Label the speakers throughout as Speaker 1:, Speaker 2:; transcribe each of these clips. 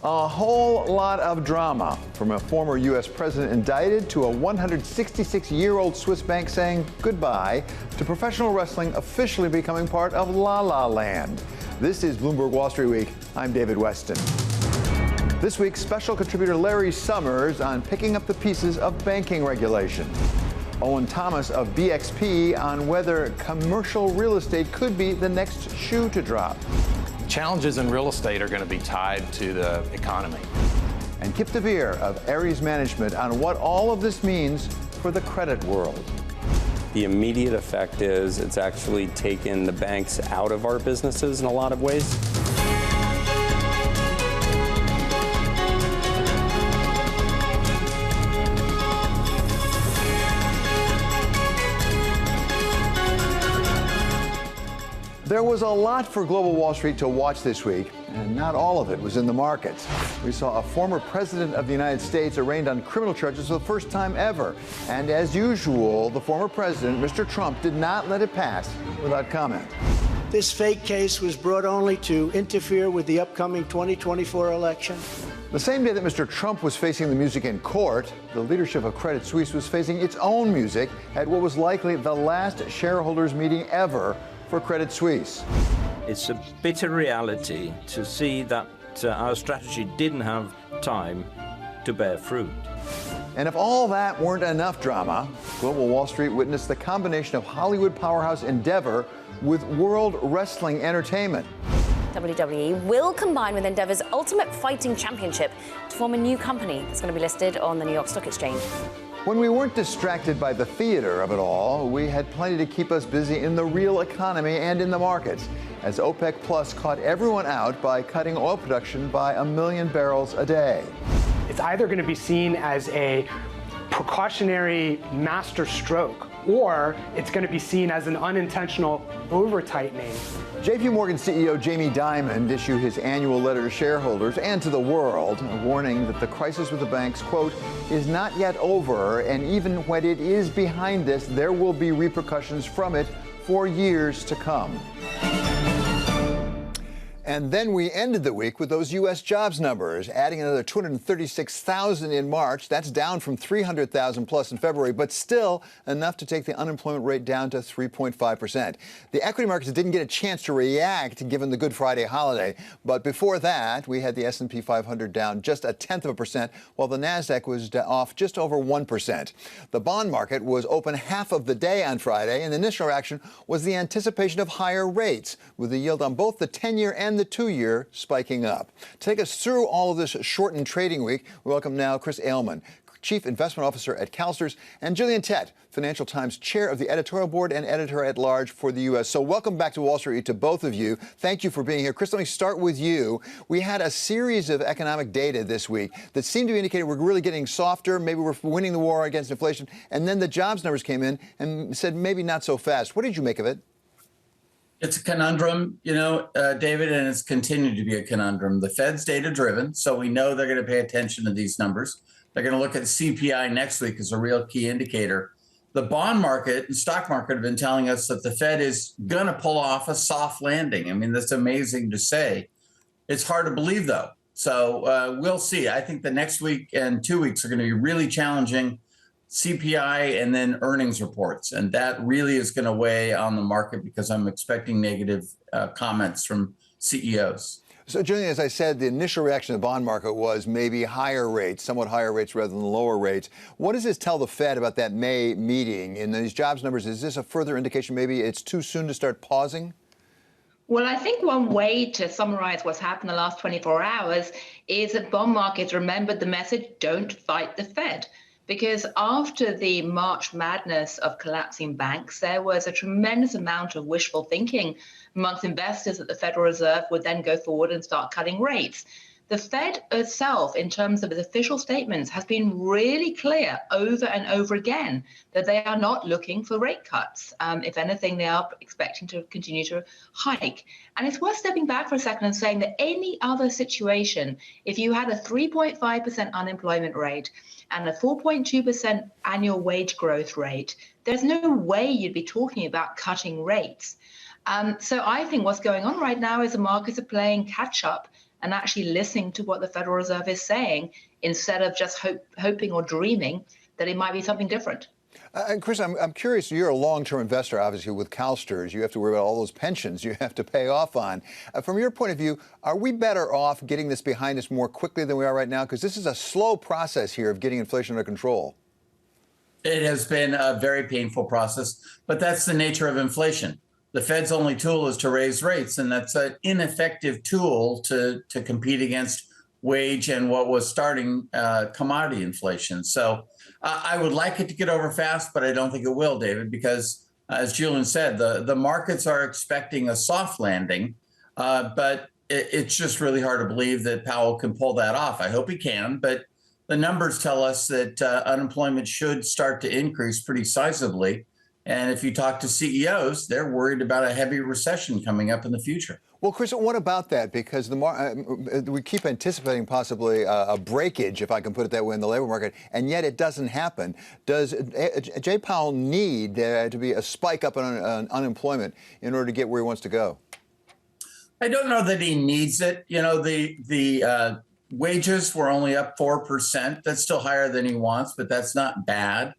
Speaker 1: A whole lot of drama, from a former U.S. president indicted to a 166-year-old Swiss bank saying goodbye to professional wrestling officially becoming part of La La Land. This is Bloomberg Wall Street Week. I'm David Weston. This week, special contributor Larry Summers on picking up the pieces of banking regulation. Owen Thomas of BXP on whether commercial real estate could be the next shoe to drop.
Speaker 2: Challenges in real estate are going to be tied to the economy.
Speaker 1: And deVeer of Ares Management on what all of this means for the credit world.
Speaker 3: The immediate effect is it's actually taken the banks out of our businesses in a lot of ways.
Speaker 1: There was a lot for Global Wall Street to watch this week, and not all of it was in the markets. We saw a former president of the United States arraigned on criminal charges for the first time ever. And as usual, the former president, Mr. Trump, did not let it pass without comment.
Speaker 4: This fake case was brought only to interfere with the upcoming 2024 election.
Speaker 1: The same day that Mr. Trump was facing the music in court, the leadership of Credit Suisse was facing its own music at what was likely the last shareholders meeting ever for Credit Suisse.
Speaker 5: It's a bitter reality to see that our strategy didn't have time to bear fruit.
Speaker 1: And if all that weren't enough drama, Global Wall Street witnessed the combination of Hollywood powerhouse Endeavor with World Wrestling Entertainment.
Speaker 6: WWE will combine with Endeavor's Ultimate Fighting Championship to form a new company that's going to be listed on the New York Stock Exchange.
Speaker 1: When we weren't distracted by the theater of it all, we had plenty to keep us busy in the real economy and in the markets, as OPEC Plus caught everyone out by cutting oil production by 1 million barrels a day.
Speaker 7: It's either going to be seen as a precautionary master stroke, or it's going to be seen as an unintentional over-tightening.
Speaker 1: JP Morgan CEO Jamie Dimon issued his annual letter to shareholders and to the world, warning that the crisis with the banks, quote, is not yet over, and even when it is behind us, there will be repercussions from it for years to come. And then we ended the week with those U.S. jobs numbers, adding another 236,000 in March. That's down from 300,000 plus in February, but still enough to take the unemployment rate down to 3.5%. The equity markets didn't get a chance to react given the Good Friday holiday. But before that, we had the S&P 500 down just 0.1%, while the Nasdaq was off just over 1%. The bond market was open half of the day on Friday, and the initial reaction was the anticipation of higher rates, with the yield on both the 10-year and the 2-year spiking up. To take us through all of this shortened trading week, we welcome now Chris Ailman, Chief Investment Officer at CALSTRTS, and Gillian Tett, Financial Times Chair of the Editorial Board and Editor-at-Large for the U.S. So welcome back to Wall Street to both of you. Thank you for being here. Chris, let me start with you. We had a series of economic data this week that seemed to indicate we're really getting softer, maybe we're winning the war against inflation, and then the jobs numbers came in and said maybe not so fast. What did you make of it?
Speaker 8: It's a conundrum, David, and it's continued to be a conundrum. The Fed's data-driven, so we know they're going to pay attention to these numbers. They're going to look at CPI next week as a real key indicator. The bond market and stock market have been telling us that the Fed is going to pull off a soft landing. I mean, that's amazing to say. It's hard to believe, though. So we'll see. I think the next week and 2 weeks are going to be really challenging. CPI and then earnings reports. And that really is going to weigh on the market because I'm expecting negative comments from CEOs.
Speaker 1: So, Julian, as I said, the initial reaction to the bond market was maybe higher rates, somewhat higher rates rather than lower rates. What does this tell the Fed about that May meeting? In these jobs numbers, is this a further indication maybe it's too soon to start pausing?
Speaker 9: Well, I think one way to summarize what's happened the last 24 hours is that bond markets remembered the message, don't fight the Fed. Because after the March madness of collapsing banks, there was a tremendous amount of wishful thinking amongst investors that the Federal Reserve would then go forward and start cutting rates. The Fed itself, in terms of its official statements, has been really clear over and over again that they are not looking for rate cuts. If anything, they are expecting to continue to hike. And it's worth stepping back for a second and saying that any other situation, if you had a 3.5% unemployment rate and a 4.2% annual wage growth rate, there's no way you'd be talking about cutting rates. So I think what's going on right now is the markets are playing catch up and actually listening to what the Federal Reserve is saying instead of just hoping or dreaming that it might be something different.
Speaker 1: And Chris, I'm curious, you're a long-term investor, obviously, with CALSTRTS. You have to worry about all those pensions you have to pay off on. From your point of view, are we better off getting this behind us more quickly than we are right now? Because this is a slow process here of getting inflation under control.
Speaker 8: It has been a very painful process, but that's the nature of inflation. The Fed's only tool is to raise rates, and that's an ineffective tool to compete against wage and what was starting commodity inflation. So I would like it to get over fast, but I don't think it will, David, because as Gillian said, the markets are expecting a soft landing, but it's just really hard to believe that Powell can pull that off. I hope he can, but the numbers tell us that unemployment should start to increase pretty sizably. And if you talk to CEOs, they're worried about a heavy recession coming up in the future.
Speaker 1: Well, Chris, what about that? Because we keep anticipating possibly a breakage, if I can put it that way, in the labor market, and yet it doesn't happen. Does Jay Powell need to be a spike up on unemployment in order to get where he wants to go?
Speaker 8: I don't know that he needs it. You know, the wages were only up 4%. That's still higher than he wants, but that's not bad.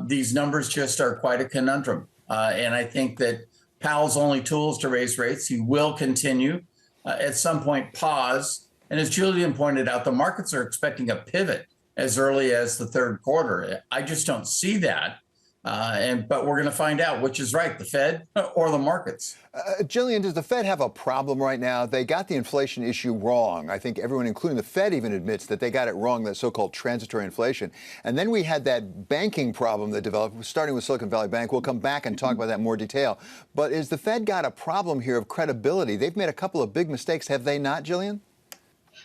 Speaker 8: These numbers just are quite a conundrum. And I think that Powell's only tool is to raise rates. He will continue, at some point pause. And as Gillian pointed out, the markets are expecting a pivot as early as the third quarter. I just don't see that. But we're going to find out which is right, the Fed or the markets.
Speaker 1: Gillian, does the Fed have a problem right now? They got the inflation issue wrong. I think everyone, including the Fed, even admits that they got it wrong, that so-called transitory inflation. And then we had that banking problem that developed, starting with Silicon Valley Bank. We'll come back and talk about that in more detail. But is the Fed got a problem here of credibility? They've made a couple of big mistakes, have they not, Gillian?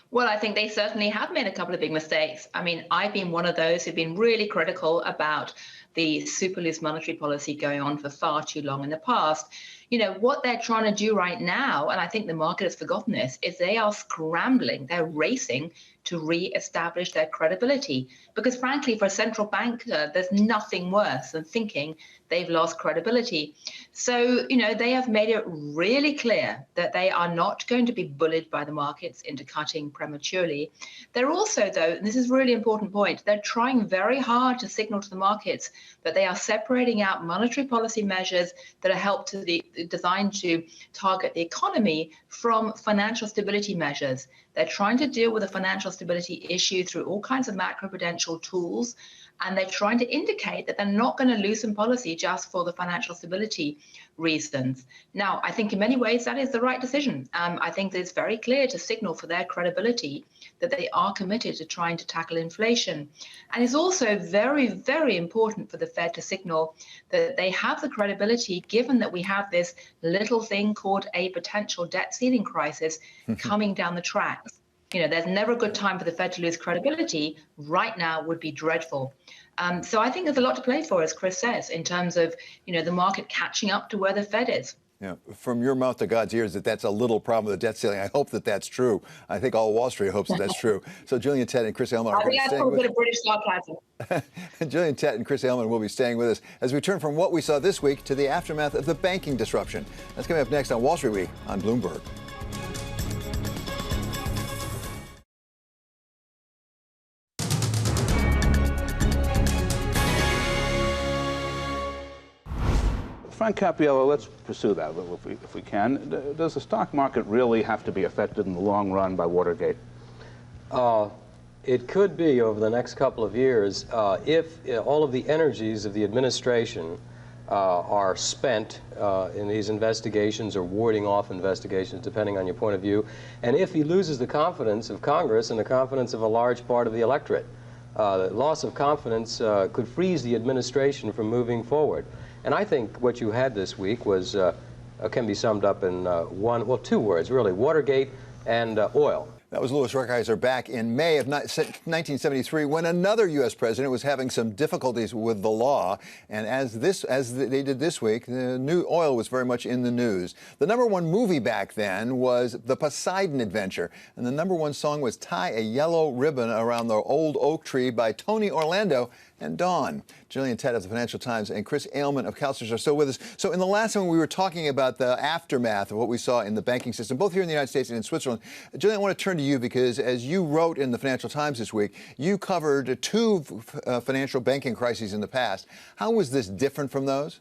Speaker 9: Well, I think they certainly have made a couple of big mistakes. I mean, I've been one of those who've been really critical about the super loose monetary policy going on for far too long in the past. You know, what they're trying to do right now, and I think the market has forgotten this, is they are scrambling, they're racing to re-establish their credibility. Because frankly, for a central banker, there's nothing worse than thinking they've lost credibility. So, you know, they have made it really clear that they are not going to be bullied by the markets into cutting prematurely. They're also, though, and this is a really important point, they're trying very hard to signal to the markets that they are separating out monetary policy measures that are designed to target the economy from financial stability measures. They're trying to deal with the financial stability issue through all kinds of macroprudential tools, and they're trying to indicate that they're not going to loosen policy just for the financial stability reasons. Now, I think in many ways that is the right decision. I think that it's very clear to signal for their credibility that they are committed to trying to tackle inflation. And it's also very, very important for the Fed to signal that they have the credibility, given that we have this little thing called a potential debt ceiling crisis coming down the tracks. You know, there's never a good time for the Fed to lose credibility. Right now would be dreadful. So I think there's a lot to play for, as Chris says, in terms of, you know, the market catching up to where the Fed is.
Speaker 1: Yeah, from your mouth to God's ears that that's a little problem with the debt ceiling. I hope that that's true. I think all Wall Street hopes that that's true. So Gillian Tett and Chris Ailman are going to stay with us.
Speaker 9: British sarcasm.
Speaker 1: Gillian Tett and Chris Ailman will be staying with us as we turn from what we saw this week to the aftermath of the banking disruption. That's coming up next on Wall Street Week on Bloomberg.
Speaker 10: Frank Cappiello, let's pursue that a little if we can. Does the stock market really have to be affected in the long run by Watergate?
Speaker 11: It could be over the next couple of years if all of the energies of the administration are spent in these investigations or warding off investigations, depending on your point of view, and if he loses the confidence of Congress and the confidence of a large part of the electorate. The loss of confidence could freeze the administration from moving forward. And I think what you had this week was can be summed up in two words, really: Watergate and oil.
Speaker 1: That was Louis Rickheiser back in May of 1973 when another U.S. president was having some difficulties with the law. And as they did this week, the new oil was very much in the news. The #1 movie back then was The Poseidon Adventure. And the #1 song was Tie a Yellow Ribbon Around the Old Oak Tree by Tony Orlando and Dawn. Gillian Tett of the Financial Times and Chris Ailman of CALSTRTS are still with us. So in the last one, we were talking about the aftermath of what we saw in the banking system, both here in the United States and in Switzerland. Gillian, I want to turn to you because, as you wrote in the Financial Times this week, you covered two financial banking crises in the past. How was this different from those?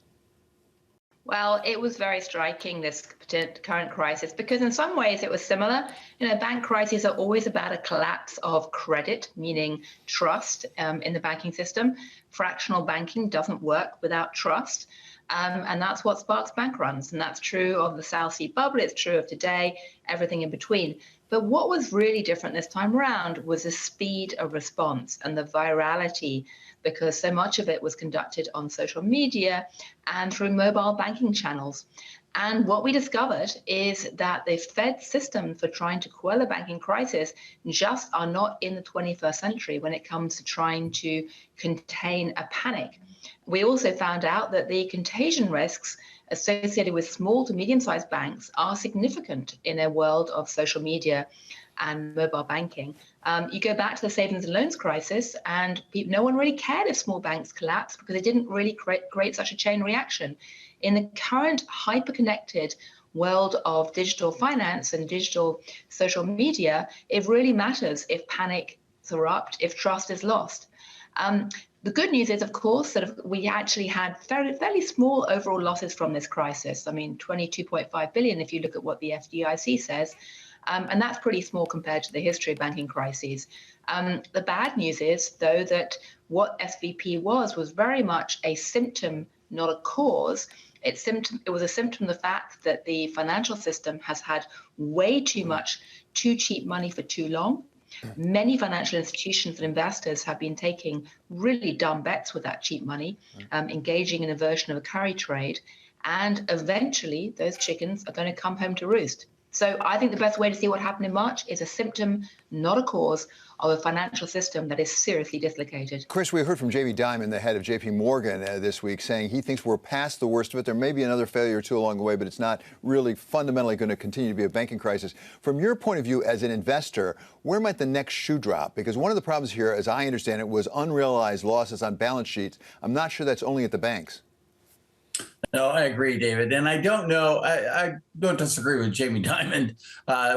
Speaker 9: Well, it was very striking, this current crisis, because in some ways it was similar. Bank crises are always about a collapse of credit, meaning trust in the banking system. Fractional banking doesn't work without trust. And that's what sparks bank runs. And that's true of the South Sea bubble. It's true of today, everything in between. But what was really different this time around was the speed of response and the virality, because so much of it was conducted on social media and through mobile banking channels. And what we discovered is that the Fed system for trying to quell a banking crisis just are not in the 21st century when it comes to trying to contain a panic. We also found out that the contagion risks associated with small to medium-sized banks are significant in a world of social media and mobile banking. You go back to the savings and loans crisis, and no one really cared if small banks collapsed because it didn't really create such a chain reaction. In the current hyper-connected world of digital finance and digital social media, it really matters if panic erupts, if trust is lost. The good news is, of course, that we actually had fairly small overall losses from this crisis. I mean, 22.5 billion if you look at what the FDIC says. And that's pretty small compared to the history of banking crises. The bad news is, though, that what SVP was very much a symptom, not a cause. It was a symptom of the fact that the financial system has had way too much too cheap money for too long. Many financial institutions and investors have been taking really dumb bets with that cheap money, engaging in a version of a carry trade, and eventually those chickens are going to come home to roost. So I think the best way to see what happened in March is a symptom, not a cause, of a financial system that is seriously dislocated.
Speaker 1: Chris, we heard from Jamie Dimon, the head of JP Morgan this week, saying he thinks we're past the worst of it. There may be another failure or two along the way, but it's not really fundamentally going to continue to be a banking crisis. From your point of view as an investor, where might the next shoe drop? Because one of the problems here, as I understand it, was unrealized losses on balance sheets. I'm not sure that's only at the banks.
Speaker 8: No, I agree, David. And I don't know, I don't disagree with Jamie Dimon.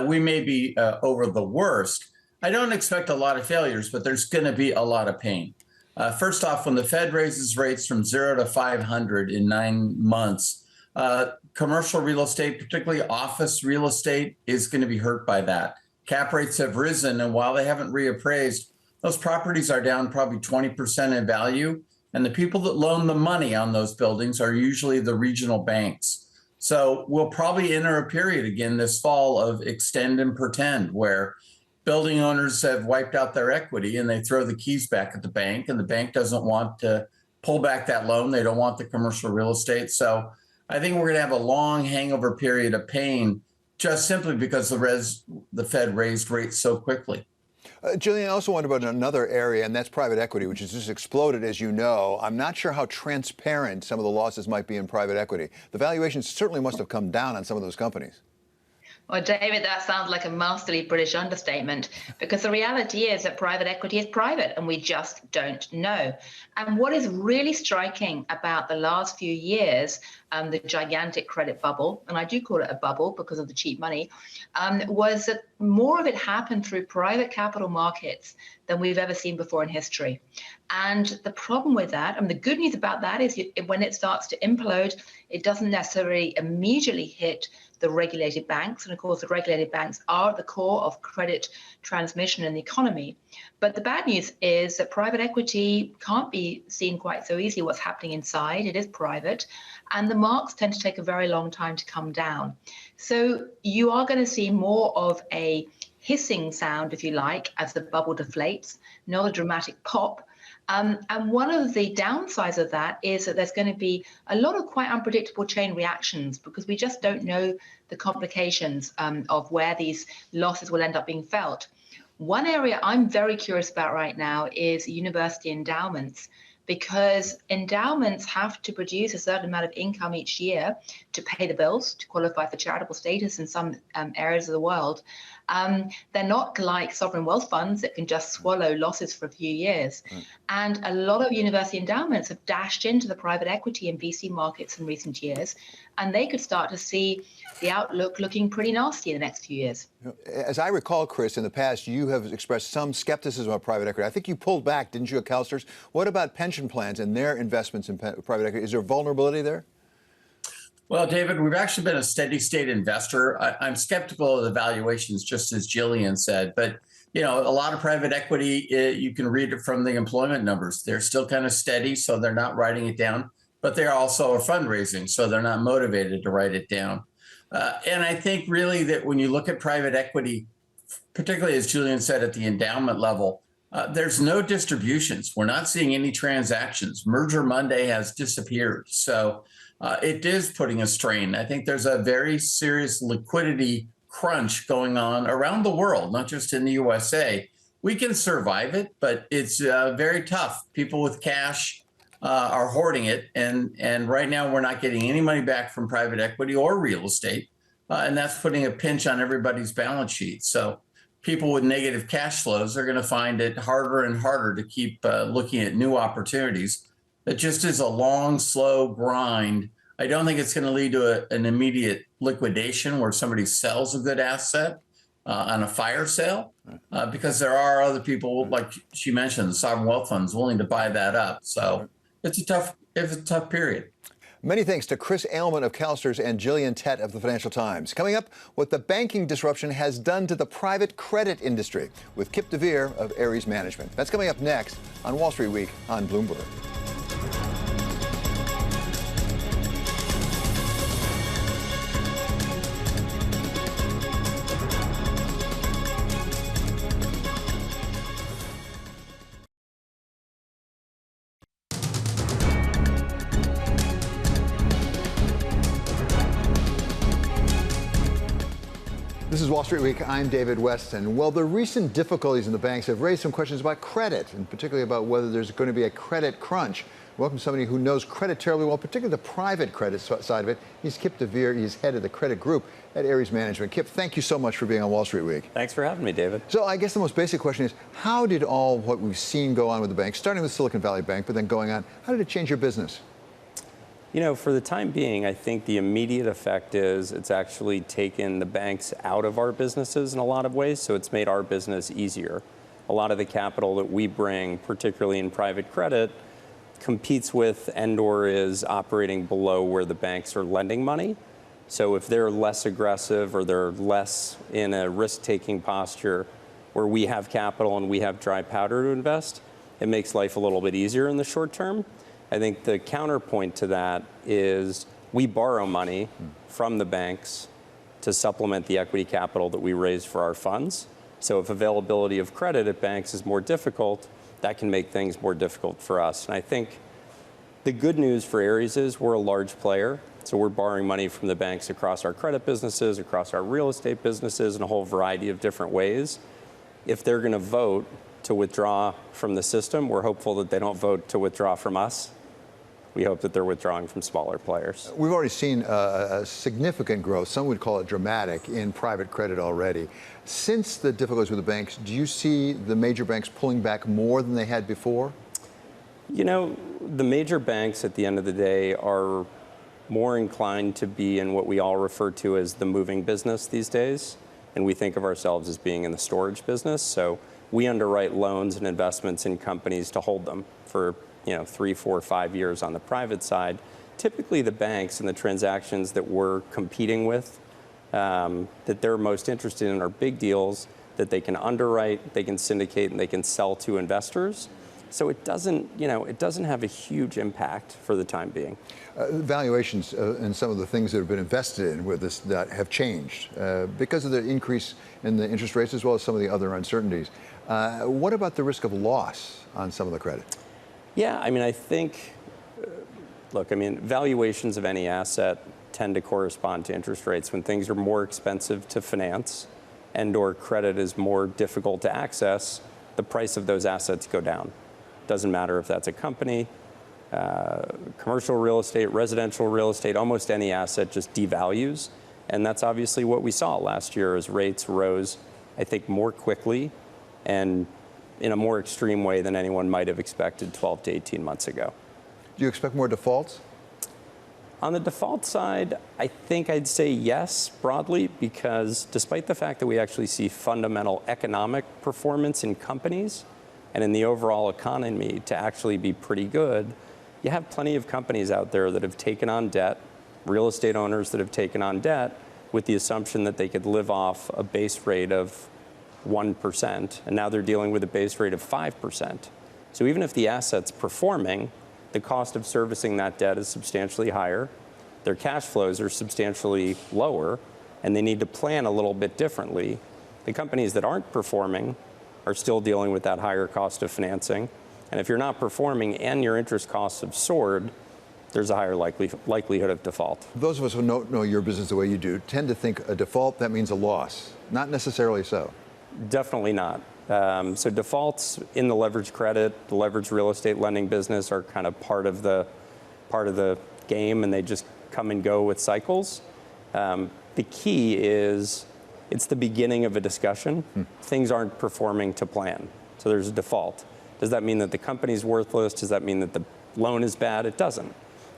Speaker 8: We may be over the worst. I don't expect a lot of failures, but there's going to be a lot of pain. First off, when the Fed raises rates from 0 to 500 in 9 months, commercial real estate, particularly office real estate, is going to be hurt by that. Cap rates have risen, and while they haven't reappraised, those properties are down probably 20% in value. And the people that loan the money on those buildings are usually the regional banks. So we'll probably enter a period again this fall of extend and pretend, where building owners have wiped out their equity and they throw the keys back at the bank, and the bank doesn't want to pull back that loan. They don't want the commercial real estate. So I think we're going to have a long hangover period of pain just simply because the Fed raised rates so quickly.
Speaker 1: Gillian, I also wonder about another area, and that's private equity, which has just exploded, as you know. I'm not sure how transparent some of the losses might be in private equity. The valuations certainly must have come down on some of those companies.
Speaker 9: Well, David, that sounds like a masterly British understatement, because the reality is that private equity is private and we just don't know. And what is really striking about the last few years, the gigantic credit bubble, and I do call it a bubble because of the cheap money, was that more of it happened through private capital markets than we've ever seen before in history. And the problem with that, and the good news about that is when it starts to implode, it doesn't necessarily immediately hit the regulated banks. And of course, the regulated banks are at the core of credit transmission in the economy. But the bad news is that private equity can't be seen quite so easily what's happening inside. It is private. And the marks tend to take a very long time to come down. So you are going to see more of a hissing sound, if you like, as the bubble deflates, not a dramatic pop. And one of the downsides of that is that there's going to be a lot of quite unpredictable chain reactions because we just don't know the complications of where these losses will end up being felt. One area I'm very curious about right now is university endowments, because endowments have to produce a certain amount of income each year to pay the bills, to qualify for charitable status in some areas of the world. They're not like sovereign wealth funds that can just swallow losses for a few years. Right. And a lot of university endowments have dashed into the private equity and VC markets in recent years, and they could start to see the outlook looking pretty nasty in the next few years.
Speaker 1: As I recall, Chris, in the past, you have expressed some skepticism about private equity. I think you pulled back, didn't you, at CALSTRTS? What about pension plans and their investments in private equity? Is there vulnerability there?
Speaker 8: Well, David, we've actually been a steady state investor. I'm skeptical of the valuations, just as Gillian said. But, you know, a lot of private equity, you can read it from the employment numbers. They're still kind of steady, so they're not writing it down. But they're also fundraising, so they're not motivated to write it down. And I think really that when you look at private equity, particularly as Gillian said at the endowment level, there's no distributions. We're not seeing any transactions. Merger Monday has disappeared. So it is putting a strain. I think there's a very serious liquidity crunch going on around the world, not just in the USA. We can survive it, but it's very tough. People with cash are hoarding it. And right now we're not getting any money back from private equity or real estate. And that's putting a pinch on everybody's balance sheet. So people with negative cash flows are going to find it harder and harder to keep looking at new opportunities. It just is a long, slow grind. I don't think it's going to lead to an immediate liquidation where somebody sells a good asset on a fire sale, because there are other people, like she mentioned, the sovereign wealth funds willing to buy that up. So it's a tough period.
Speaker 1: Many thanks to Chris Ailman of CALSTRTS and Gillian Tett of the Financial Times. Coming up, what the banking disruption has done to the private credit industry with Kip deVeer of Ares Management. That's coming up next on Wall Street Week on Bloomberg. This is Wall Street Week. I'm David Weston. Well, the recent difficulties in the banks have raised some questions about credit, and particularly about whether there's going to be a credit crunch. Welcome somebody who knows credit terribly well, particularly the private credit side of it. He's Kip deVeer. He's head of the credit group at Ares Management. Kip, thank you so much for being on Wall Street Week.
Speaker 3: Thanks for having me, David.
Speaker 1: So I guess the most basic question is, how did all what we've seen go on with the banks, starting with Silicon Valley Bank, but then going on, how did it change your business?
Speaker 3: You know, for the time being, I think the immediate effect is it's actually taken the banks out of our businesses in a lot of ways, so it's made our business easier. A lot of the capital that we bring, particularly in private credit, competes with and/or is operating below where the banks are lending money. So if they're less aggressive or they're less in a risk-taking posture where we have capital and we have dry powder to invest, it makes life a little bit easier in the short term. I think the counterpoint to that is we borrow money from the banks to supplement the equity capital that we raise for our funds. So if availability of credit at banks is more difficult, that can make things more difficult for us. And I think the good news for Ares is we're a large player. So we're borrowing money from the banks across our credit businesses, across our real estate businesses, in a whole variety of different ways. If they're going to vote to withdraw from the system, we're hopeful that they don't vote to withdraw from us. We hope that they're withdrawing from smaller players.
Speaker 1: We've already seen a significant growth, some would call it dramatic, in private credit already. Since the difficulties with the banks, do you see the major banks pulling back more than they had before?
Speaker 3: You know, the major banks at the end of the day are more inclined to be in what we all refer to as the moving business these days. And we think of ourselves as being in the storage business. So we underwrite loans and investments in companies to hold them for 3, 4, 5 years on the private side. Typically the banks and the transactions that we're competing with, that they're most interested in are big deals that they can underwrite, they can syndicate, and they can sell to investors. So it doesn't have a huge impact for the time being.
Speaker 1: Valuations and some of the things that have been invested in with this that have changed because of the increase in the interest rates as well as some of the other uncertainties. What about the risk of loss on some of the credit?
Speaker 3: Yeah, I mean, I think, look, I mean, valuations of any asset tend to correspond to interest rates. When things are more expensive to finance and or credit is more difficult to access, the price of those assets go down. Doesn't matter if that's a company, commercial real estate, residential real estate, almost any asset just devalues. And that's obviously what we saw last year as rates rose, I think, more quickly and in a more extreme way than anyone might have expected 12 to 18 months ago.
Speaker 1: Do you expect more defaults?
Speaker 3: On the default side, I think I'd say yes, broadly, because despite the fact that we actually see fundamental economic performance in companies and in the overall economy to actually be pretty good, you have plenty of companies out there that have taken on debt, real estate owners that have taken on debt with the assumption that they could live off a base rate of 1%, and now they're dealing with a base rate of 5%. So even if the asset's performing, the cost of servicing that debt is substantially higher, their cash flows are substantially lower, and they need to plan a little bit differently. The companies that aren't performing are still dealing with that higher cost of financing. And if you're not performing and your interest costs have soared, there's a higher likelihood of default.
Speaker 1: Those of us who don't know your business the way you do tend to think a default, that means a loss. Not necessarily so.
Speaker 3: Definitely not. So defaults in the leveraged credit, the leveraged real estate lending business are kind of part of the game, and they just come and go with cycles. The key is it's the beginning of a discussion. Things aren't performing to plan, so there's a default. Does that mean that the company's worthless? Does that mean that the loan is bad? It doesn't.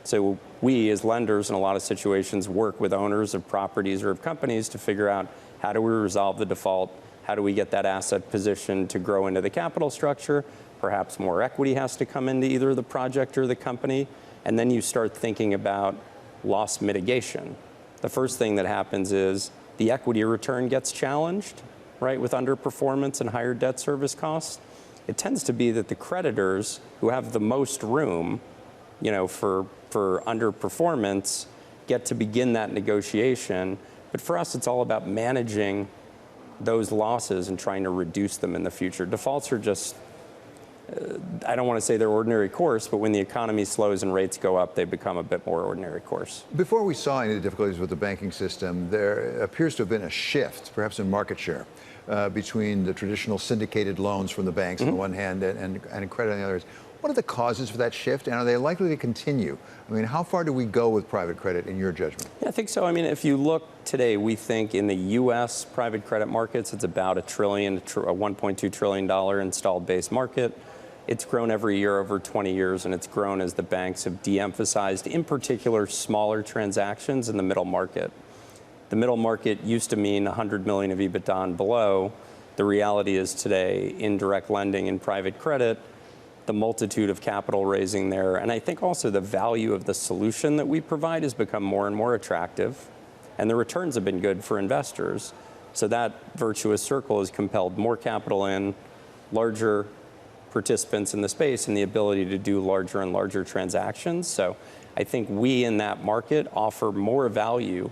Speaker 3: So we, as lenders, in a lot of situations, work with owners of properties or of companies to figure out how do we resolve the default. How do we get that asset positioned to grow into the capital structure? Perhaps more equity has to come into either the project or the company. And then you start thinking about loss mitigation. The first thing that happens is the equity return gets challenged, right, with underperformance and higher debt service costs. It tends to be that the creditors who have the most room, for underperformance get to begin that negotiation. But for us, it's all about managing those losses and trying to reduce them in the future. Defaults are just, I don't want to say they're ordinary course, but when the economy slows and rates go up, they become a bit more ordinary course.
Speaker 1: Before we saw any difficulties with the banking system, there appears to have been a shift, perhaps in market share, between the traditional syndicated loans from the banks on the one hand and credit on the other. What are the causes for that shift, and are they likely to continue? I mean, how far do we go with private credit in your judgment?
Speaker 3: Yeah, I think so. I mean, if you look today, we think in the U.S. private credit markets, it's about a $1.2 trillion installed base market. It's grown every year over 20 years, and it's grown as the banks have de-emphasized, in particular, smaller transactions in the middle market. The middle market used to mean 100 million of EBITDA and below. The reality is today, in direct lending and private credit, the multitude of capital raising there, and I think also the value of the solution that we provide has become more and more attractive, and the returns have been good for investors. So that virtuous circle has compelled more capital in, larger participants in the space, and the ability to do larger and larger transactions. So I think we in that market offer more value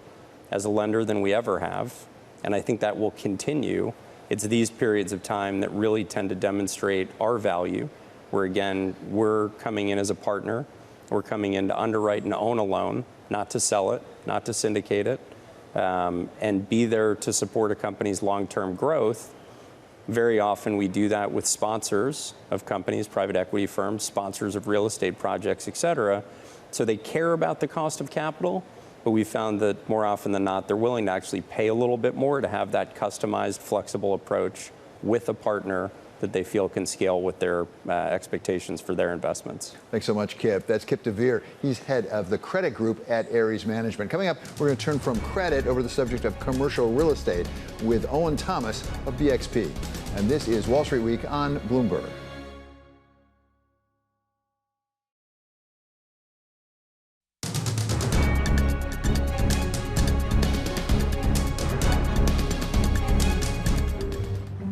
Speaker 3: as a lender than we ever have, and I think that will continue. It's these periods of time that really tend to demonstrate our value, where again, we're coming in as a partner, we're coming in to underwrite and own a loan, not to sell it, not to syndicate it, and be there to support a company's long-term growth. Very often we do that with sponsors of companies, private equity firms, sponsors of real estate projects, et cetera. So they care about the cost of capital, but we found that more often than not, they're willing to actually pay a little bit more to have that customized, flexible approach with a partner that they feel can scale with their expectations for their investments.
Speaker 1: Thanks so much, Kip. That's Kip deVeer. He's head of the credit group at Ares Management. Coming up, we're going to turn from credit over to the subject of commercial real estate with Owen Thomas of BXP. And this is Wall Street Week on Bloomberg.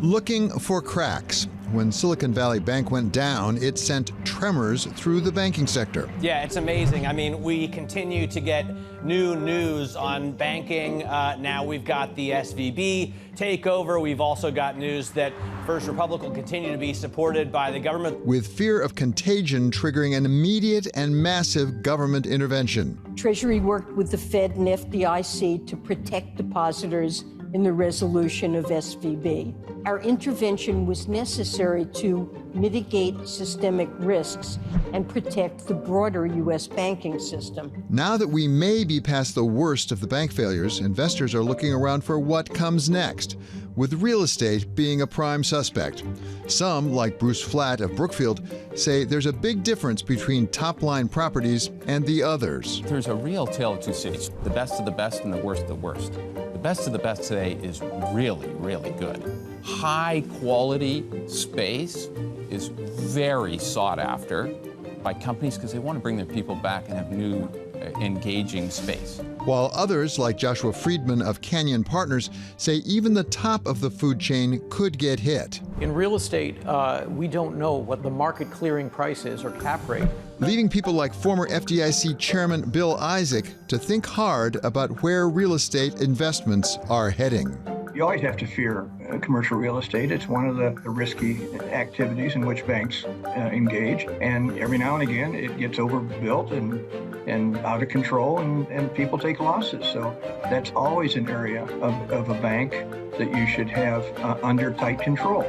Speaker 1: looking for cracks. When Silicon Valley Bank went down, it sent tremors through the banking sector.
Speaker 12: Yeah, it's amazing. I mean, we continue to get new news on banking. Now we've got the SVB takeover. We've also got news that First Republic will continue to be supported by the government.
Speaker 1: With fear of contagion triggering an immediate and massive government intervention.
Speaker 13: Treasury worked with the Fed and FDIC to protect depositors in the resolution of SVB. Our intervention was necessary to mitigate systemic risks and protect the broader U.S. banking system.
Speaker 1: Now that we may be past the worst of the bank failures, investors are looking around for what comes next, with real estate being a prime suspect. Some, like Bruce Flatt of Brookfield, say there's a big difference between top-line properties and the others.
Speaker 14: There's a real tale of two cities, the best of the best and the worst of the worst. The best of the best today is really, really good. High quality space is very sought after by companies because they want to bring their people back and have new, engaging space.
Speaker 1: While others, like Joshua Friedman of Canyon Partners, say even the top of the food chain could get hit.
Speaker 15: In real estate, we don't know what the market clearing price is or cap rate.
Speaker 1: Leaving people like former FDIC Chairman Bill Isaac to think hard about where real estate investments are heading.
Speaker 16: You always have to fear commercial real estate. It's one of the risky activities in which banks engage. And every now and again, it gets overbuilt and out of control, and people take losses. So that's always an area of a bank that you should have under tight control.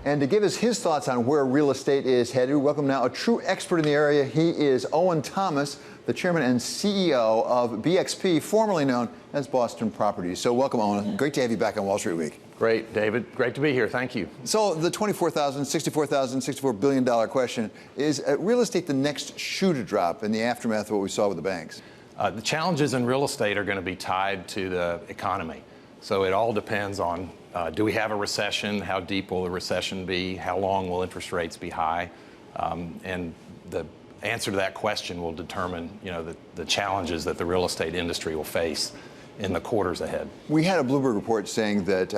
Speaker 1: And to give us his thoughts on where real estate is headed, we welcome now a true expert in the area. He is Owen Thomas, the chairman and CEO of BXP, formerly known as Boston Properties. So welcome, Owen. Great to have you back on Wall Street Week.
Speaker 2: Great, David. Great to be here. Thank you.
Speaker 1: So the $64 billion question, is real estate the next shoe to drop in the aftermath of what we saw with the banks?
Speaker 2: The challenges in real estate are going to be tied to the economy. So it all depends on, do we have a recession? How deep will the recession be? How long will interest rates be high? And the answer to that question will determine, the challenges that the real estate industry will face in the quarters ahead.
Speaker 1: We had a Bloomberg report saying that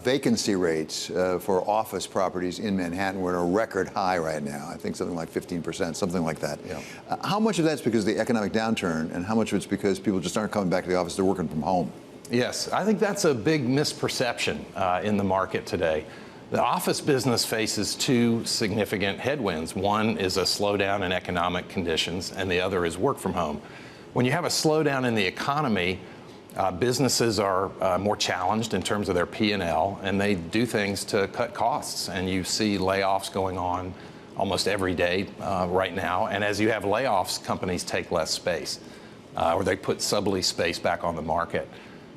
Speaker 1: vacancy rates for office properties in Manhattan were at a record high right now. I think something like 15%, something like that. Yeah. How much of that's because of the economic downturn, and how much of it's because people just aren't coming back to the office, they're working from home?
Speaker 2: Yes, I think that's a big misperception in the market today. The office business faces two significant headwinds. One is a slowdown in economic conditions, and the other is work from home. When you have a slowdown in the economy, businesses are more challenged in terms of their P&L, and they do things to cut costs. And you see layoffs going on almost every day right now. And as you have layoffs, companies take less space, or they put sublease space back on the market.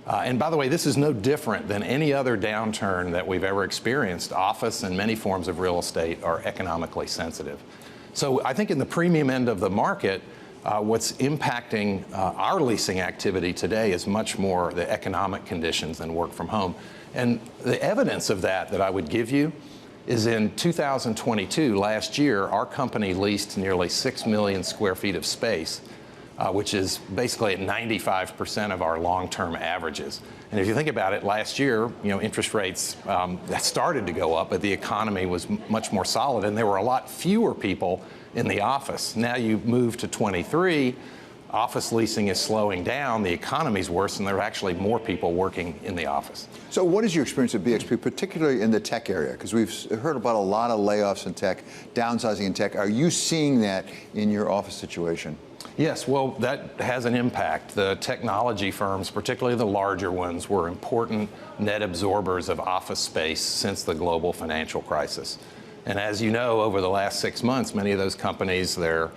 Speaker 2: And by the way, this is no different than any other downturn that we've ever experienced. Office and many forms of real estate are economically sensitive. So I think in the premium end of the market, what's impacting our leasing activity today is much more the economic conditions than work from home. And the evidence of that I would give you is in 2022, last year, our company leased nearly 6 million square feet of space, which is basically at 95% of our long-term averages. And if you think about it, last year, interest rates that started to go up, but the economy was much more solid, and there were a lot fewer people in the office. Now you move to 23, office leasing is slowing down, the economy's worse, and there are actually more people working in the office.
Speaker 1: So what is your experience at BXP, particularly in the tech area? Because we've heard about a lot of layoffs in tech, downsizing in tech. Are you seeing that in your office situation?
Speaker 2: Yes, well, that has an impact. The technology firms, particularly the larger ones, were important net absorbers of office space since the global financial crisis. And as you know, over the last 6 months, many of those companies, their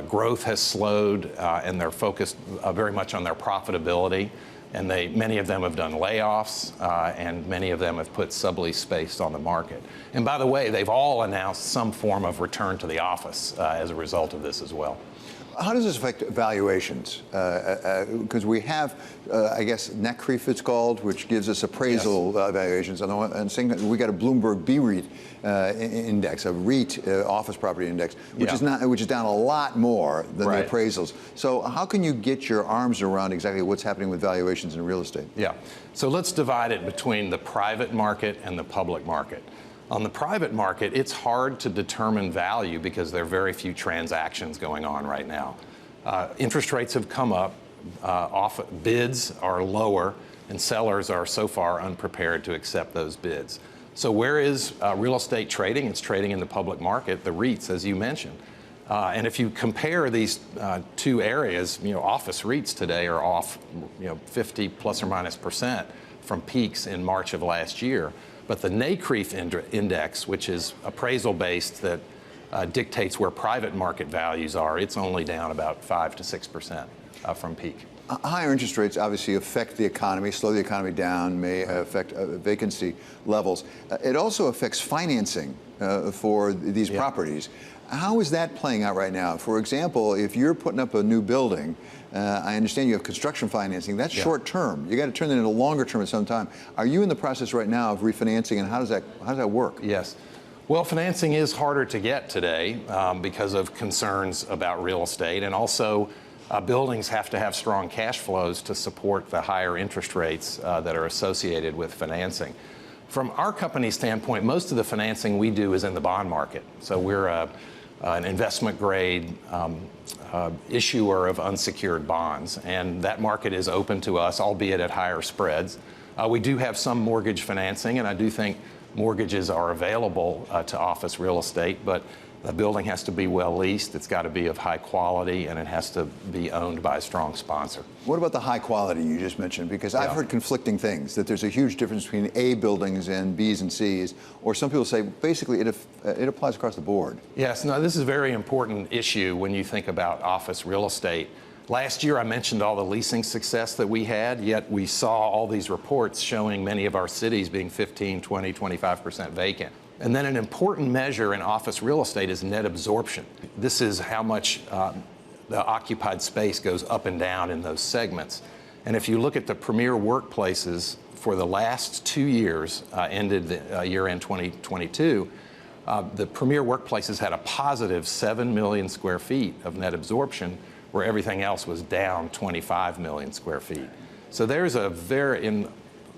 Speaker 2: growth has slowed, and they're focused very much on their profitability. And many of them have done layoffs, and many of them have put sublease space on the market. And by the way, they've all announced some form of return to the office as a result of this as well.
Speaker 1: How does this affect valuations? Because we have, I guess, NCREIF it's called, which gives us appraisal valuations. And saying we got a Bloomberg B-REIT index, a REIT office property index, which is down a lot more than the appraisals. So how can you get your arms around exactly what's happening with valuations in real estate?
Speaker 2: Yeah. So let's divide it between the private market and the public market. On the private market, it's hard to determine value because there are very few transactions going on right now. Interest rates have come up, bids are lower, and sellers are so far unprepared to accept those bids. So where is real estate trading? It's trading in the public market, the REITs, as you mentioned. And if you compare these two areas, office REITs today are off 50 plus or minus % from peaks in March of last year. But the NCREIF index, which is appraisal-based that dictates where private market values are, it's only down about 5 to 6% from peak.
Speaker 1: Higher interest rates obviously affect the economy, slow the economy down, may affect vacancy levels. It also affects financing for these properties. How is that playing out right now? For example, if you're putting up a new building, I understand you have construction financing. That's short term. You got to turn that into longer term at some time. Are you in the process right now of refinancing, and how does that work?
Speaker 2: Yes. Well, financing is harder to get today because of concerns about real estate, and also buildings have to have strong cash flows to support the higher interest rates that are associated with financing. From our company's standpoint, most of the financing we do is in the bond market. So we're an investment grade issuer of unsecured bonds, and that market is open to us, albeit at higher spreads. We do have some mortgage financing, and I do think mortgages are available to office real estate, but the building has to be well leased, it's got to be of high quality, and it has to be owned by a strong sponsor.
Speaker 1: What about the high quality you just mentioned? Because I've heard conflicting things, that there's a huge difference between A buildings and Bs and Cs, or some people say basically it applies across the board.
Speaker 2: Yes, no, this is a very important issue when you think about office real estate. Last year I mentioned all the leasing success that we had, yet we saw all these reports showing many of our cities being 15, 20, 25% vacant. And then an important measure in office real estate is net absorption. This is how much the occupied space goes up and down in those segments. And if you look at the premier workplaces for the last 2 years, ended the year-end 2022, the premier workplaces had a positive 7 million square feet of net absorption, where everything else was down 25 million square feet. So there's in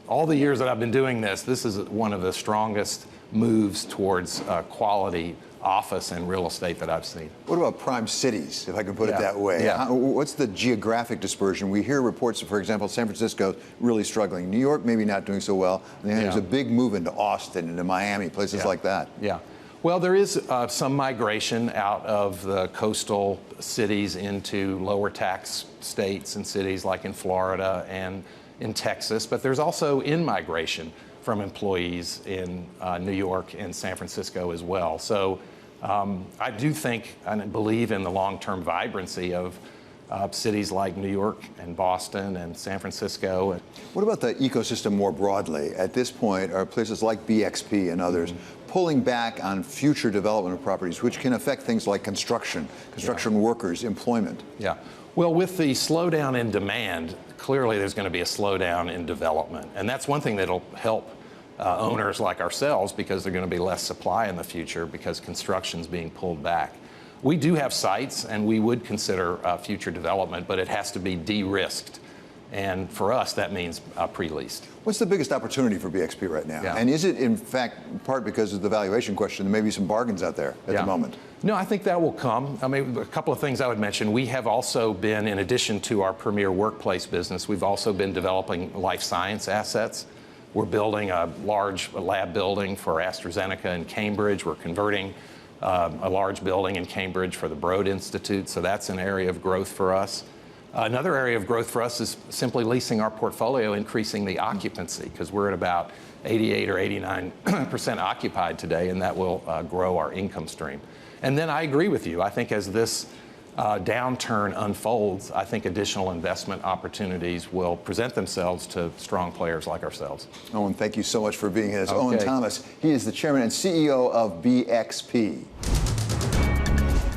Speaker 2: all the years that I've been doing this is one of the strongest moves towards quality office and real estate that I've seen.
Speaker 1: What about prime cities, if I can put it that way? What's the geographic dispersion? We hear reports, for example, San Francisco really struggling. New York maybe not doing so well. And then there's a big move into Austin, into Miami, places like that.
Speaker 2: Yeah. Well, there is some migration out of the coastal cities into lower tax states and cities like in Florida and in Texas, but there's also in-migration from employees in New York and San Francisco as well. So I do think and believe in the long-term vibrancy of cities like New York and Boston and San Francisco.
Speaker 1: What about the ecosystem more broadly? At this point, are places like BXP and others pulling back on future development of properties, which can affect things like construction workers, employment?
Speaker 2: Yeah. Well, with the slowdown in demand, clearly there's going to be a slowdown in development. And that's one thing that'll help owners like ourselves, because there's going to be less supply in the future because construction's being pulled back. We do have sites, and we would consider future development, but it has to be de-risked. And for us, that means pre-leased.
Speaker 1: What's the biggest opportunity for BXP right now? And is it, in fact, part because of the valuation question, maybe some bargains out there at the moment?
Speaker 2: No, I think that will come. I mean, a couple of things I would mention. We have also been, in addition to our premier workplace business, we've also been developing life science assets. We're building a large lab building for AstraZeneca in Cambridge. We're converting a large building in Cambridge for the Broad Institute, so that's an area of growth for us. Another area of growth for us is simply leasing our portfolio, increasing the occupancy, because we're at about 88 or 89% occupied today, and that will grow our income stream. And then I agree with you. I think as this downturn unfolds, I think additional investment opportunities will present themselves to strong players like ourselves.
Speaker 1: Owen, thank you so much for being here. It's Owen Thomas. He is the chairman and CEO of BXP.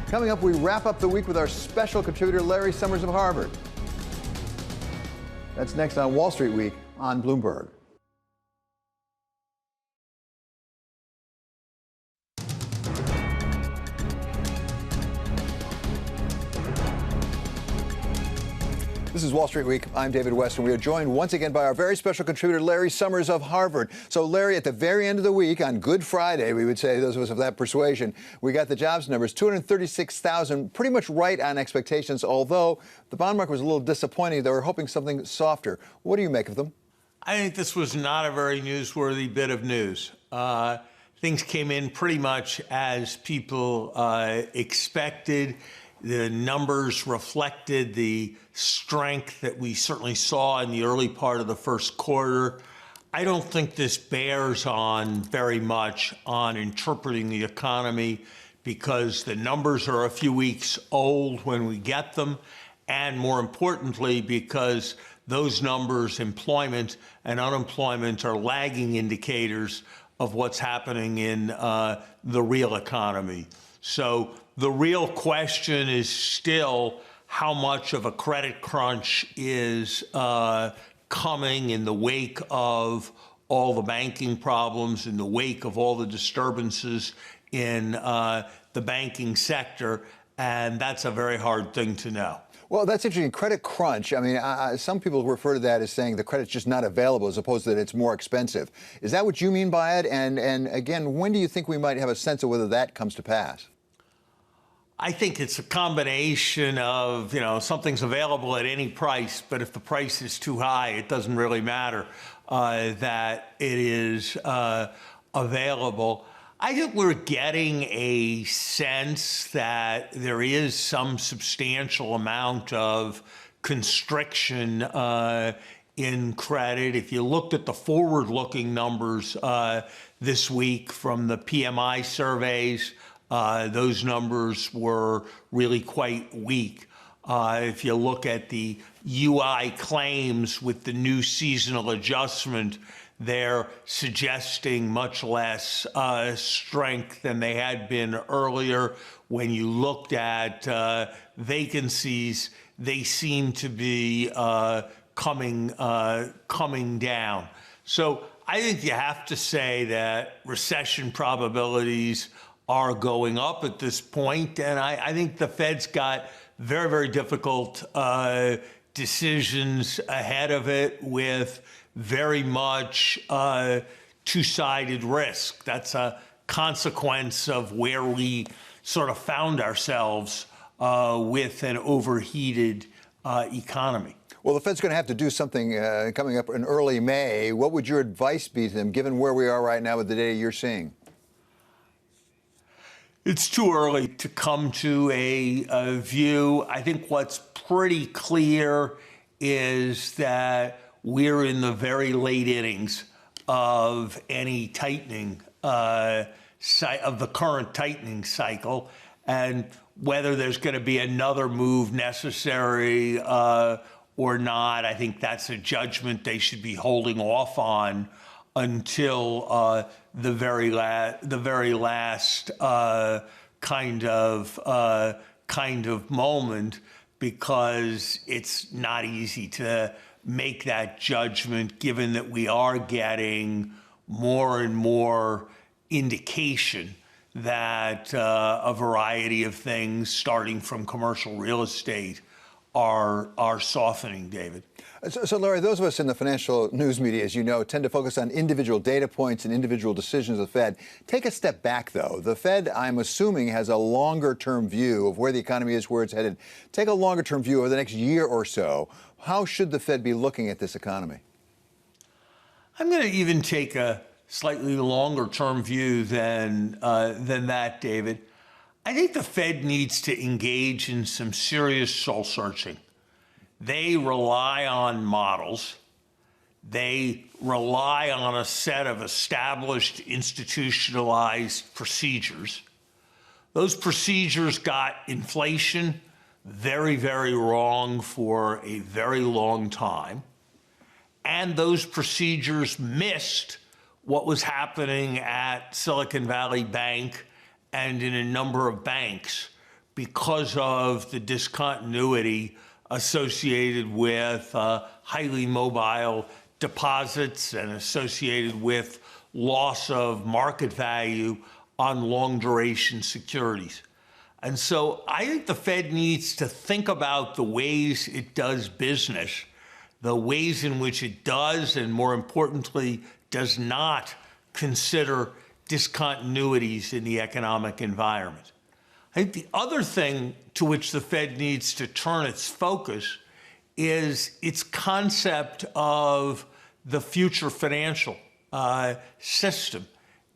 Speaker 1: Coming up, we wrap up the week with our special contributor, Larry Summers of Harvard. That's next on Wall Street Week on Bloomberg. This is Wall Street Week. I'm David West, and we are joined once again by our very special contributor, Larry Summers of Harvard. So, Larry, at the very end of the week, on Good Friday, we would say, those of us of that persuasion, we got the jobs numbers, 236,000, pretty much right on expectations, although the bond market was a little disappointing. They were hoping something softer. What do you make of them?
Speaker 17: I think this was not a very newsworthy bit of news. Things came in pretty much as people expected. The numbers reflected the strength that we certainly saw in the early part of the first quarter. I don't think this bears on very much on interpreting the economy because the numbers are a few weeks old when we get them, and more importantly, because those numbers, employment and unemployment, are lagging indicators of what's happening in the real economy. So the real question is still how much of a credit crunch is coming in the wake of all the banking problems, in the wake of all the disturbances in the banking sector, and that's a very hard thing to know.
Speaker 1: Well, that's interesting. Credit crunch. I mean, some people refer to that as saying the credit's just not available as opposed to that it's more expensive. Is that what you mean by it? And again, when do you think we might have a sense of whether that comes to pass?
Speaker 17: I think it's a combination of, something's available at any price, but if the price is too high, it doesn't really matter that it is available. I think we're getting a sense that there is some substantial amount of constriction in credit. If you looked at the forward-looking numbers this week from the PMI surveys, those numbers were really quite weak. If you look at the UI claims with the new seasonal adjustment, they're suggesting much less strength than they had been earlier. When you looked at vacancies, they seem to be coming down. So I think you have to say that recession probabilities are going up at this point, and I think the Fed's got very, very difficult decisions ahead of it with very much two-sided risk. That's a consequence of where we sort of found ourselves with an overheated economy.
Speaker 1: Well, the Fed's going to have to do something coming up in early May. What would your advice be to them, given where we are right now with the data you're seeing?
Speaker 17: It's too early to come to a view. I think what's pretty clear is that we're in the very late innings of any tightening, of the current tightening cycle, and whether there's going to be another move necessary or not, I think that's a judgment they should be holding off on until the very last kind of moment, because it's not easy to make that judgment, given that we are getting more and more indication that a variety of things, starting from commercial real estate, are softening, David.
Speaker 1: So, Larry, those of us in the financial news media, as you know, tend to focus on individual data points and individual decisions of the Fed. Take a step back, though. The Fed, I'm assuming, has a longer-term view of where the economy is, where it's headed. Take a longer-term view over the next year or so. How should the Fed be looking at this economy?
Speaker 17: I'm going to even take a slightly longer-term view than that, David. I think the Fed needs to engage in some serious soul-searching. They rely on models. They rely on a set of established, institutionalized procedures. Those procedures got inflation very, very wrong for a very long time. And those procedures missed what was happening at Silicon Valley Bank and in a number of banks, because of the discontinuity associated with highly mobile deposits and associated with loss of market value on long duration securities. And so I think the Fed needs to think about the ways it does business, the ways in which it does, and more importantly, does not consider discontinuities in the economic environment. I think the other thing to which the Fed needs to turn its focus is its concept of the future financial system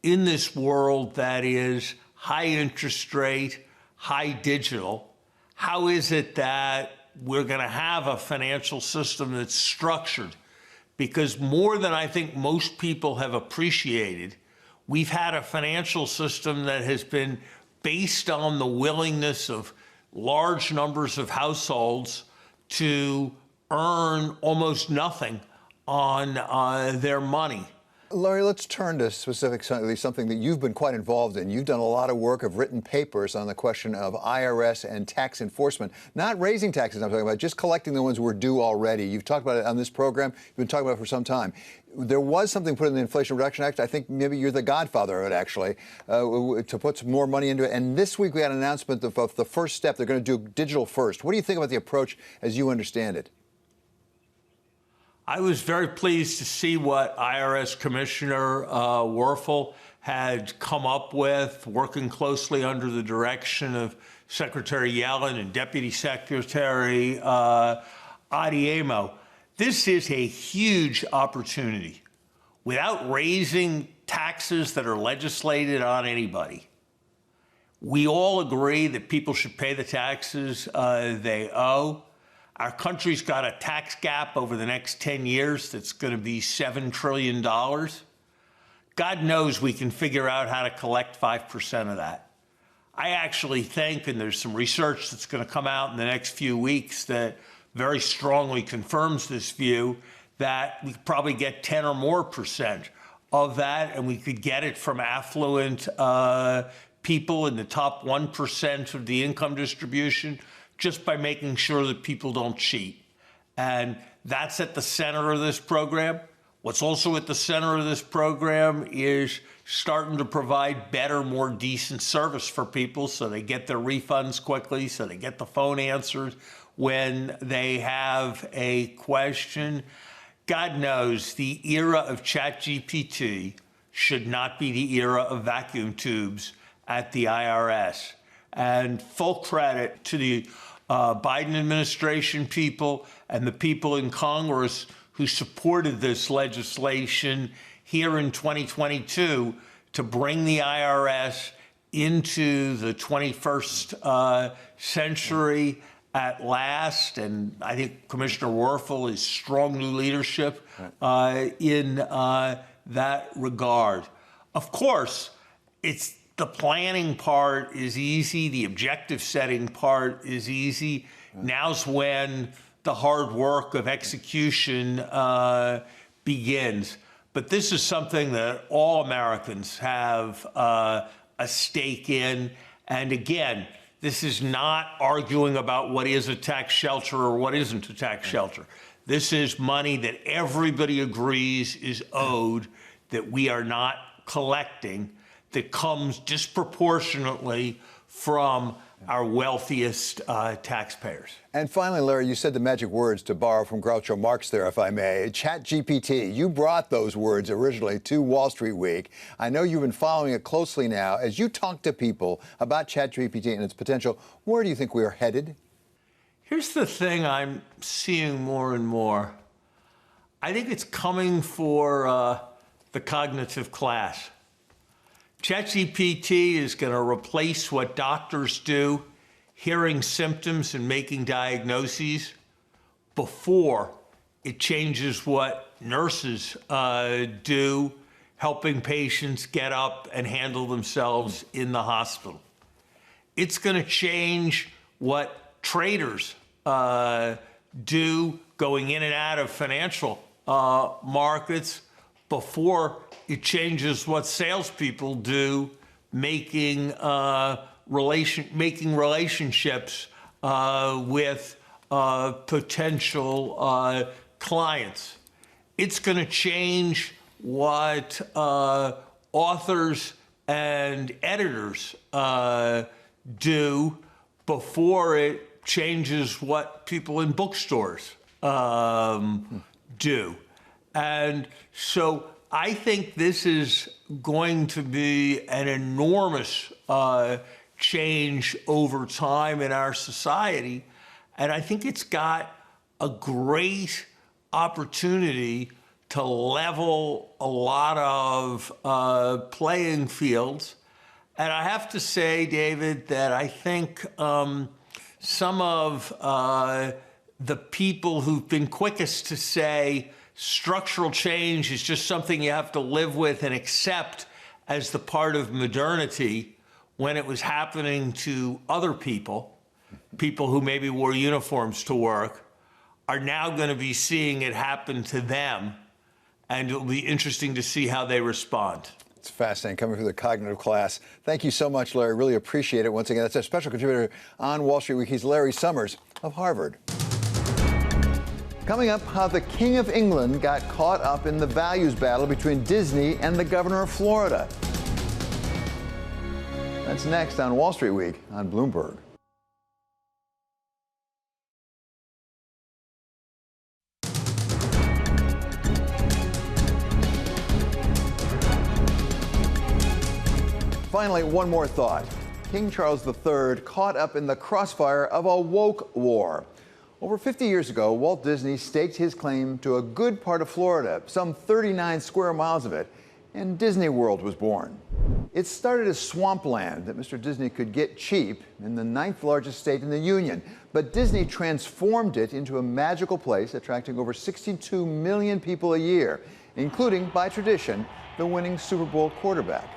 Speaker 17: in this world that is high interest rate, high digital. How is it that we're going to have a financial system that's structured? Because more than I think most people have appreciated, we've had a financial system that has been based on the willingness of large numbers of households to earn almost nothing on their money.
Speaker 1: Larry, let's turn to specifically something that you've been quite involved in. You've done a lot of work, have written papers on the question of IRS and tax enforcement. Not raising taxes, I'm talking about, just collecting the ones we're due already. You've talked about it on this program. You've been talking about it for some time. There was something put in the Inflation Reduction Act. I think maybe you're the godfather of it, actually, to put some more money into it. And this week we had an announcement of the first step. They're going to do digital first. What do you think about the approach as you understand it?
Speaker 17: I was very pleased to see what IRS Commissioner Werfel had come up with, working closely under the direction of Secretary Yellen and Deputy Secretary Adeyemo. This is a huge opportunity. Without raising taxes that are legislated on anybody, we all agree that people should pay the taxes they owe. Our country's got a tax gap over the next 10 years that's going to be $7 trillion. God knows we can figure out how to collect 5% of that. I actually think, and there's some research that's going to come out in the next few weeks that very strongly confirms this view, that we could probably get 10 or more % of that, and we could get it from affluent people in the top 1% of the income distribution, just by making sure that people don't cheat. And that's at the center of this program. What's also at the center of this program is starting to provide better, more decent service for people so they get their refunds quickly, so they get the phone answered when they have a question. God knows the era of ChatGPT should not be the era of vacuum tubes at the IRS. And full credit to the Biden administration people and the people in Congress who supported this legislation here in 2022 to bring the IRS into the 21st century at last. And I think Commissioner Werfel is strong new leadership in that regard. Of course, it's the planning part is easy. The objective setting part is easy. Now's when the hard work of execution begins. But this is something that all Americans have a stake in. And again, this is not arguing about what is a tax shelter or what isn't a tax shelter. This is money that everybody agrees is owed, that we are not collecting, that comes disproportionately from our wealthiest taxpayers.
Speaker 1: And finally, Larry, you said the magic words, to borrow from Groucho Marx there, if I may. ChatGPT, you brought those words originally to Wall Street Week. I know you've been following it closely now. As you talk to people about ChatGPT and its potential, where do you think we are headed?
Speaker 17: Here's the thing I'm seeing more and more. I think it's coming for the cognitive class. ChatGPT is going to replace what doctors do, hearing symptoms and making diagnoses, before it changes what nurses do, helping patients get up and handle themselves in the hospital. It's going to change what traders do, going in and out of financial markets, before it changes what salespeople do, making making relationships with potential clients. It's going to change what authors and editors do before it changes what people in bookstores do. And so I think this is going to be an enormous change over time in our society. And I think it's got a great opportunity to level a lot of playing fields. And I have to say, David, that I think some of the people who've been quickest to say structural change is just something you have to live with and accept as the part of modernity when it was happening to other people, people who maybe wore uniforms to work, are now going to be seeing it happen to them. And it'll be interesting to see how they respond.
Speaker 1: It's fascinating coming through the cognitive class. Thank you so much, Larry. Really appreciate it. Once again, that's our special contributor on Wall Street Week. He's Larry Summers of Harvard. Coming up, how the King of England got caught up in the values battle between Disney and the governor of Florida. That's next on Wall Street Week on Bloomberg. Finally, one more thought. King Charles III caught up in the crossfire of a woke war. Over 50 years ago, Walt Disney staked his claim to a good part of Florida, some 39 square miles of it, and Disney World was born. It started as swampland that Mr. Disney could get cheap in the 9th largest state in the Union, but Disney transformed it into a magical place, attracting over 62 million people a year, including, by tradition, the winning Super Bowl quarterback.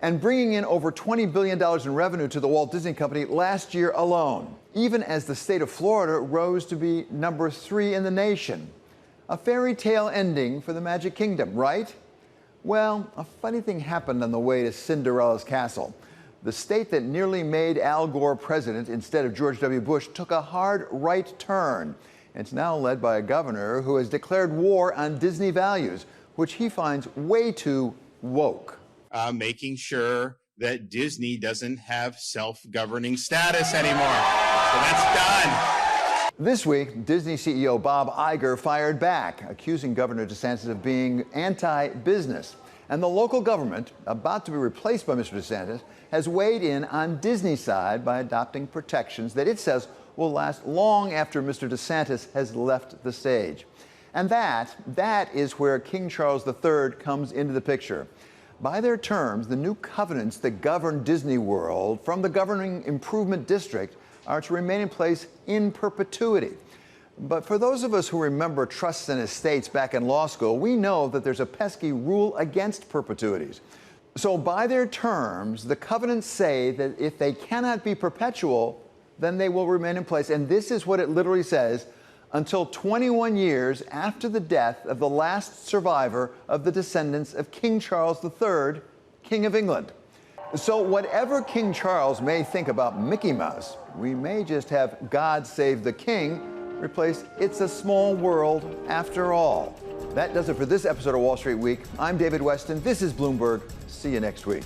Speaker 1: And bringing in over $20 billion in revenue to the Walt Disney Company last year alone, even as the state of Florida rose to be number 3 in the nation. A fairy tale ending for the Magic Kingdom, right? Well, a funny thing happened on the way to Cinderella's castle. The state that nearly made Al Gore president instead of George W. Bush took a hard right turn. It's now led by a governor who has declared war on Disney values, which he finds way too woke.
Speaker 18: Making sure that Disney doesn't have self-governing status anymore. So that's done.
Speaker 1: This week, Disney CEO Bob Iger fired back, accusing Governor DeSantis of being anti-business. And the local government, about to be replaced by Mr. DeSantis, has weighed in on Disney's side by adopting protections that it says will last long after Mr. DeSantis has left the stage. And that is where King Charles III comes into the picture. By their terms, the new covenants that govern Disney World from the Governing Improvement District are to remain in place in perpetuity. But for those of us who remember trusts and estates back in law school, we know that there's a pesky rule against perpetuities. So by their terms, the covenants say that if they cannot be perpetual, then they will remain in place. And this is what it literally says: until 21 years after the death of the last survivor of the descendants of King Charles III, King of England. So whatever King Charles may think about Mickey Mouse, we may just have God Save the King replace It's a Small World After All. That does it for this episode of Wall Street Week. I'm David Weston. This is Bloomberg. See you next week.